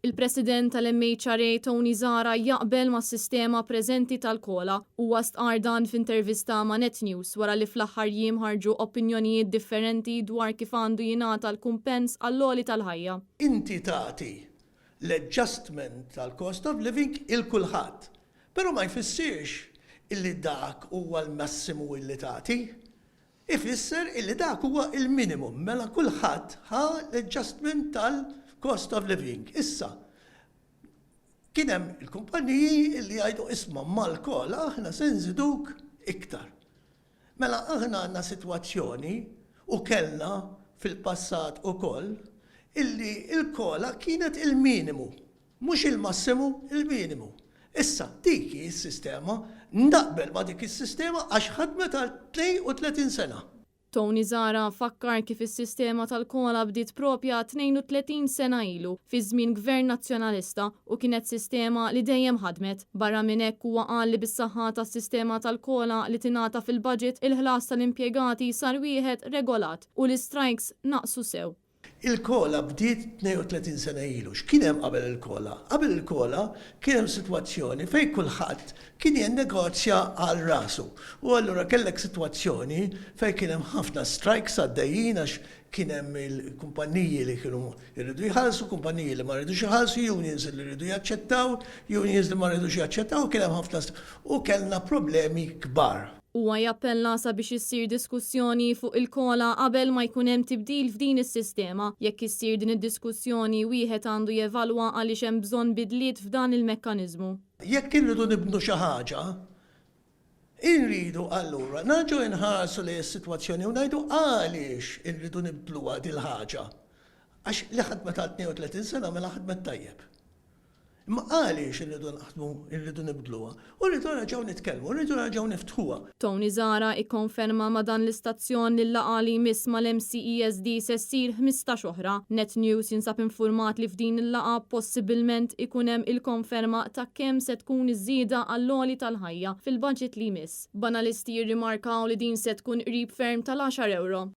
Il-President tal-MHRA Tony Zara jaqbel mas sistema preżenti tal-kola u stqar dan f'intervista ma' Net News wara li fl-aħħar jiem ħarġu opinjonijiet differenti dwar kif għandu jingħata l-kumpens għall-għoli tal-ħajja. Inti tagħti l-adjustment tal-cost of living il-kulħadd, però ma jfissirx illi dak huwa l-massimu illi tagħti. Ifisser illi dak huwa il-minimum, mela kulħadd ħa l-adjustment tal-cost of living. Issa, kien hemm il-kumpaniji illi jgħidu isma' mal-kola aħna se nżiduk iktar. Mela aħna għandna sitwazzjoni u kellna fil-passat ukoll illi il-kola kienet il-minimu, mhux il-massimu, il-minimu. Issa, dik is-sistema, naqbel ma dik is-sistema għax ħadmet għal 32 sena. Tony Zara fakkar kif is-sistema tal-kola bdiet propja 32 sena ilu fi żmien Gvern Nazzjonalista u kienet sistema li dejjem ħadmet. Barra minn hekk huwa qal li bis-saħħa tas-sistema tal-kola li tingħata fil-budget il-ħlas tal-impjegati sar wieħed regolat u l-strikes naqsu sew. Il-kola bdiet 32 sena ilu. X'kien hemm qabel il-kola? Qabel il-kola kien hemm sitwazzjoni fejn kulħadd kien jinnegozja għal rasu. U allura kellek sitwazzjoni fejn kien hemm ħafna strikes għaddejjin għax kien hemm il-kumpaniji li kienu jridu jħallsu, kumpaniji li ma rridux jħallsu, unions li rridu jaċċettaw, unions li ma rridux jaċċettaw, kien hemm ħafna u kellna problemi kbar. Huwa jappella sabiex issir diskussjoni fuq il-kola qabel ma jkun hemm tibdil f'din is-sistema. Jekk issir din id-diskussjoni wieħed għandu jevalwa għaliex hemm bżonn bidliet f'dan il-mekkaniżmu. Jekk irridu nibnu xi ħaġa, irridu allura naġu nħarsu li s-sitwazzjoni u ngħidu għaliex irridu nibdluha dil ħaġa. Għax li ħadmet għal 32 sena mela ħadmet tajjeb. Ma għaliex irridu naħdmu, irridu nibdluha, u rridu raġaw nitkellmu, rridu raġaw niftħuha. Tony Zara ikkonferma ma dan l-istazzjon li laqa li jmiss mal-MCESD se ssir 15 oħra. Net News jinsab infurmat li f'din il-laqa possibilment ikun hemm il-konferma ta' kemm se tkun iż-żieda għall-għoli tal-ħajja fil-budget li jmiss. Banalisti jirrimarkaw li din se tkun qrib ferm tal-10 euro.